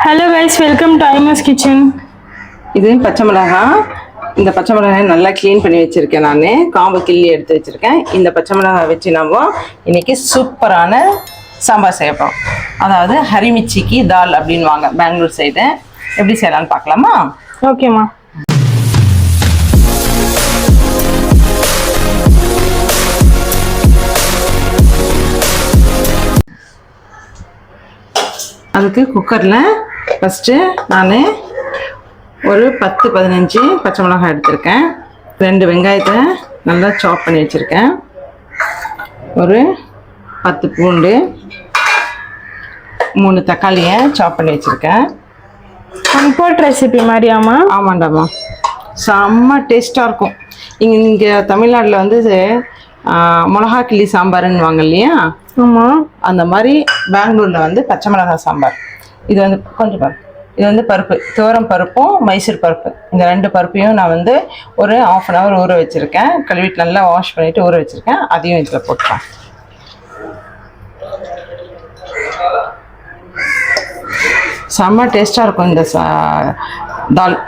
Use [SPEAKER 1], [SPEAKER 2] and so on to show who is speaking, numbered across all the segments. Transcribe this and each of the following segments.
[SPEAKER 1] Hello guys, welcome to ஐமஸ் kitchen.
[SPEAKER 2] இது பச்சை மிளகாய். இந்த பச்சை மிளகாய் நல்லா க்ளீன் பண்ணி வச்சுருக்கேன். நான் காம்பு கிள்ளி எடுத்து வச்சுருக்கேன். இந்த பச்சை மிளகாய் வச்சு நம்ம இன்றைக்கி சூப்பரான சாம்பார் செய்யப்போம். அதாவது ஹரிமிச்சிக்கு தால் அப்படின்வாங்க பெங்களூர் சைடு. எப்படி செய்யலான்னு பார்க்கலாமா?
[SPEAKER 1] ஓகேம்மா.
[SPEAKER 2] அதுக்கு குக்கரில் ஃபஸ்ட்டு நான் ஒரு 10-15 பச்சை மிளகாய் எடுத்திருக்கேன். 2 வெங்காயத்தை நல்லா சாப் பண்ணி வச்சுருக்கேன். ஒரு 10 பூண்டு, 3 தக்காளியை சாப் பண்ணி வச்சுருக்கேன்.
[SPEAKER 1] Comfort recipe மாதிரியாம்மா?
[SPEAKER 2] ஆமாண்டாம்மா, செம்ம டேஸ்ட்டாக இருக்கும். இங்கே தமிழ்நாட்டில் வந்து மிளகா கிள்ளி சாம்பார்ன்னு வாங்க இல்லையா?
[SPEAKER 1] ஆமாம்.
[SPEAKER 2] அந்த மாதிரி பெங்களூரில் வந்து பச்சை மிளகாய் சாம்பார். இது வந்து கொஞ்சம் பருப்பு, இது வந்து பருப்பு, துவரம் பருப்பும் மைசூர் பருப்பு. இந்த 2 பருப்பையும் நான் வந்து ஒரு 1/2 hour ஊற வச்சுருக்கேன். கழுவிட்டு நல்லா வாஷ் பண்ணிவிட்டு ஊற வச்சுருக்கேன். அதையும் இதில் போட்டுறேன். செம்ம டேஸ்ட்டாக இருக்கும் இந்த தால்.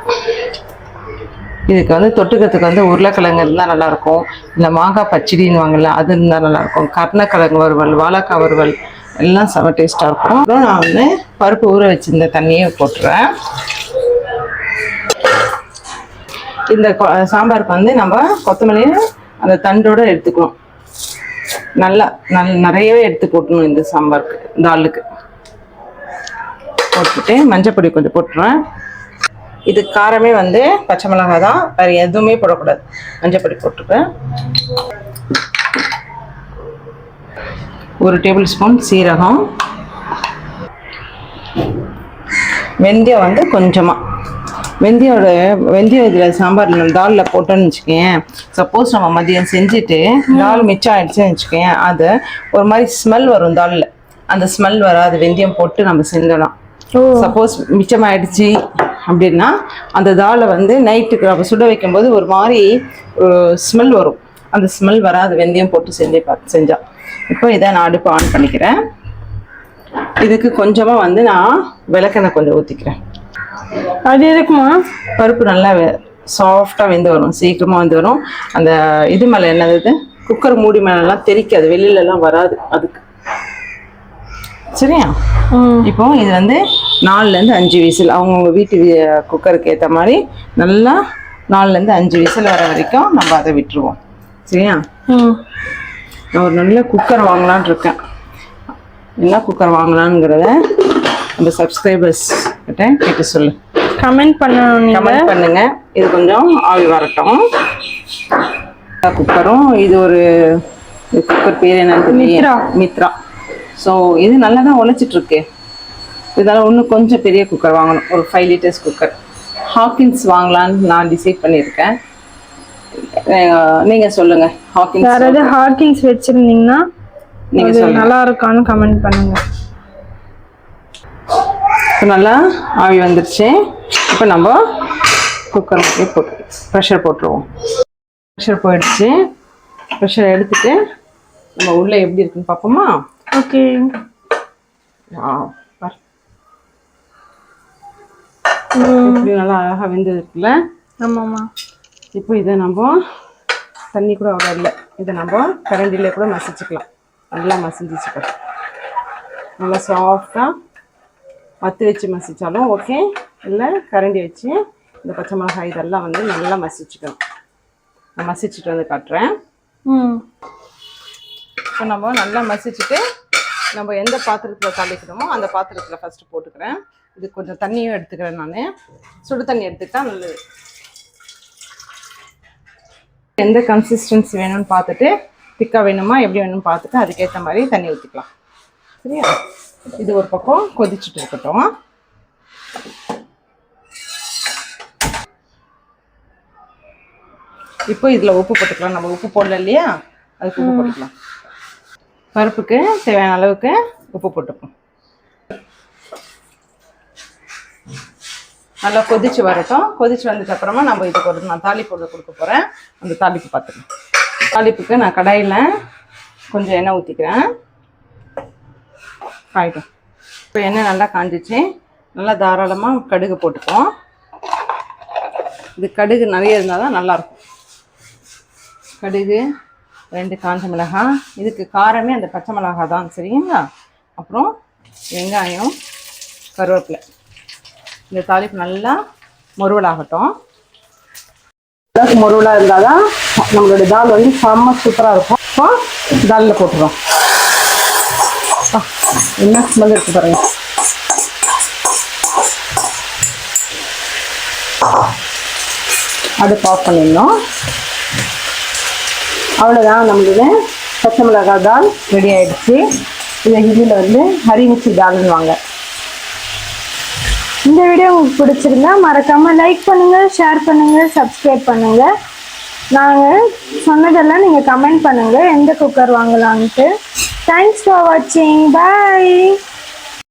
[SPEAKER 2] இதுக்கு வந்து தொட்டுக்கிறதுக்கு வந்து உருளைக்கிழங்கு இருந்தால் நல்லாயிருக்கும். இல்லை மாங்காய் பச்சடின்னு வாங்கல, அது இருந்தால் நல்லாயிருக்கும். கருணக்கிழங்கு வறுவல், வாழைக்காய் வறுவல் எல்லாம் செம்ம டேஸ்ட்டாக இருக்கும். அப்புறம் நான் வந்து பருப்பு ஊற வச்சுருந்த தண்ணியை போட்டுறேன். இந்த சாம்பாருக்கு வந்து நம்ம கொத்தமல்லி அந்த தண்டோடு எடுத்துக்கணும். நல்லா நிறையவே எடுத்து போட்டணும் இந்த சாம்பாருக்கு, தாலுக்கு. போட்டுட்டு மஞ்சள் பொடி கொஞ்சம் போட்டுருவேன். இது காரமே வந்து பச்சை மிளகாய் தான், வேறு எதுவுமே போடக்கூடாது. மஞ்சள் பொடி போட்டுருக்கேன். 1 டேபிள் ஸ்பூன் சீரகம், வெந்தயம் வந்து கொஞ்சமாக. வெந்தயம் இதில் சாம்பார் தாலில் போட்டோன்னு வச்சுக்கேன். சப்போஸ் நம்ம மதியம் செஞ்சுட்டு தால் மிச்சம் ஆகிடுச்சுன்னு வச்சுக்கேன், அது ஒரு மாதிரி ஸ்மெல் வரும் தாலில். அந்த ஸ்மெல் வராது வெந்தயம் போட்டு நம்ம செஞ்சோன்னா. சப்போஸ் மிச்சமாகிடுச்சு அப்படின்னா அந்த தாலை வந்து நைட்டுக்கு நம்ம சுட வைக்கும்போது ஒரு மாதிரி ஸ்மெல் வரும். அந்த ஸ்மெல் வராது வெந்தயம் போட்டு செஞ்சால். இப்போ இதை நான் அடுப்பு ஆன் பண்ணிக்கிறேன். இதுக்கு கொஞ்சமாக வந்து நான் விளக்கெண்ணெய் கொஞ்சம் ஊற்றிக்கிறேன்.
[SPEAKER 1] அது எதுக்குமா?
[SPEAKER 2] பருப்பு நல்லா சாஃப்டாக வெந்து வரும், சீக்கிரமாக வந்து வரும். அந்த இது மேலே என்னது, குக்கர் மூடி மேலெல்லாம் தெரிக்காது, வெளியிலலாம் வராது அதுக்கு. சரியா? இப்போ இது வந்து 4-5 விசில், அவங்கவுங்க வீட்டு குக்கருக்கு ஏற்ற மாதிரி நல்லா 4-5 விசில் வர வரைக்கும் நம்ம அதை விட்டுருவோம். சரியா? நான் ஒரு நல்ல குக்கர் வாங்கலான் இருக்கேன். என்ன குக்கர் வாங்கலான்ங்கிறத நம்ம சப்ஸ்கிரைபர்ஸ் கிட்ட கேட்டு சொல்லு,
[SPEAKER 1] கமெண்ட்
[SPEAKER 2] பண்ணுங்க. இது கொஞ்சம் ஆவி வரட்டும். குக்கரும் இது ஒரு குக்கர் பேர் என்னன்னு தெரியல, மித்ரா. ஸோ இது நல்லா தான் உழைச்சிட்ருக்கு. இதனால் இன்னும் கொஞ்சம் பெரிய குக்கர் வாங்கணும், ஒரு 5 liters குக்கர். ஹாக்கின்ஸ் வாங்கலான்னு நான் டிசைட் பண்ணியிருக்கேன். நீங்கள் சொல்லுங்கள், ஹாக்கின்ஸ்
[SPEAKER 1] யாராவது ஹாக்கின்ஸ் வச்சுருந்தீங்கன்னா நீங்கள் சொல்லுங்கள், நல்லா இருக்கான்னு கமெண்ட் பண்ணுங்கள்.
[SPEAKER 2] இப்போ நல்லா ஆவி வந்துடுச்சு. இப்போ நம்ம குக்கர் போட்டு ப்ரெஷர் போட்டுருவோம். ப்ரெஷர் போயிடுச்சு. ப்ரெஷர் எடுத்துட்டு நம்ம உள்ளே எப்படி இருக்குன்னு பார்ப்போமா?
[SPEAKER 1] ஓகே.
[SPEAKER 2] எப்படி நல்லா அழகாக வெந்து இருக்குல்ல?
[SPEAKER 1] ஆமாம்மா.
[SPEAKER 2] இப்போ இதை நம்ம தண்ணி கூட அவ்வளோ இல்லை, இதை நம்ம கரண்டிலே கூட மசிச்சுக்கலாம். நல்லா மசிஞ்சிச்சுக்கலாம். நல்லா சாஃப்டாக மத்து வச்சு மசித்தாலும் ஓகே, இல்லை கரண்டி வச்சு இந்த பச்சை மிளகாய் இதெல்லாம் வந்து நல்லா மசிச்சுக்கணும். நான் மசிச்சுட்டு வந்து காட்டுறேன். இப்போ நம்ம நல்லா மசிச்சுட்டு நம்ம எந்த பாத்திரத்தில் தாளிக்கணுமோ அந்த பாத்திரத்தில் ஃபஸ்ட்டு போட்டுக்கிறேன். இது கொஞ்சம் தண்ணியும் எடுத்துக்கிறேன். நான் சுடு தண்ணி எடுத்துக்கிட்டா நல்லது. எந்த கன்சிஸ்டன்சி வேணும்னு பார்த்துட்டு, திக்காக வேணுமா எப்படி வேணும்னு பார்த்துட்டு அதுக்கேற்ற மாதிரி தண்ணி ஊற்றிக்கலாம். சரியா? இது ஒரு பக்கம் கொதிச்சுட்டு இருக்கட்டும். இப்போ இதில் உப்பு போட்டுக்கலாம். நம்ம உப்பு போடல இல்லையா, அதுக்கு உப்பு போட்டுக்கலாம். பருப்புக்கு தேவையான அளவுக்கு உப்பு போட்டுப்போம். நல்லா கொதிச்சு வரட்டும். கொதிச்சு வந்ததுக்கு அப்புறமா நம்ம இதுக்கு ஒரு நான் தாளிப்பு கொடுக்க போகிறேன். அந்த தாளிப்பு பார்த்துக்கலாம். தாளிப்புக்கு நான் கடாயில் கொஞ்சம் எண்ணெய் ஊற்றிக்கிறேன். காய்க்கும். இப்போ எண்ணெய் நல்லா காஞ்சிச்சு. நல்லா தாராளமாக கடுகு போட்டுப்போம். இது கடுகு நிறைய இருந்தால் தான் நல்லாயிருக்கும். கடுகு, 2 காஞ்ச மிளகாய், இதுக்கு காரமே அந்த பச்சை மிளகாய் தான், சரிங்களா? அப்புறம் வெங்காயம், கருவேப்பிலை. இந்த தாளிப்பு நல்லா முருவலாகட்டும். முருவலாக இருந்தால் தான் நம்மளுடைய தால் வந்து செம்ம சூப்பராக இருக்கும். இப்போ தாலில் போட்டுருவோம். என்ன ஸ்மெல் இருக்கு பாருங்க. அடுப்பு ஆஃப் பண்ணிடணும். அவ்வளோதான், நம்மளுடைய பச்சை மிளகாய் தால் ரெடி ஆகிடுச்சு. இதை ஹிந்தியில் வந்து ஹரி மிர்ச்சி தால்னுவாங்க.
[SPEAKER 1] இந்த வீடியோ உங்களுக்கு பிடிச்சிருந்தா மறக்காமல் லைக் பண்ணுங்கள், ஷேர் பண்ணுங்கள், சப்ஸ்கிரைப் பண்ணுங்கள். நாங்கள் சொன்னதெல்லாம் நீங்கள் கமெண்ட் பண்ணுங்கள் எந்த குக்கர் வாங்கலான்ட்டு. தேங்க்ஸ் ஃபார் வாட்சிங். பாய்.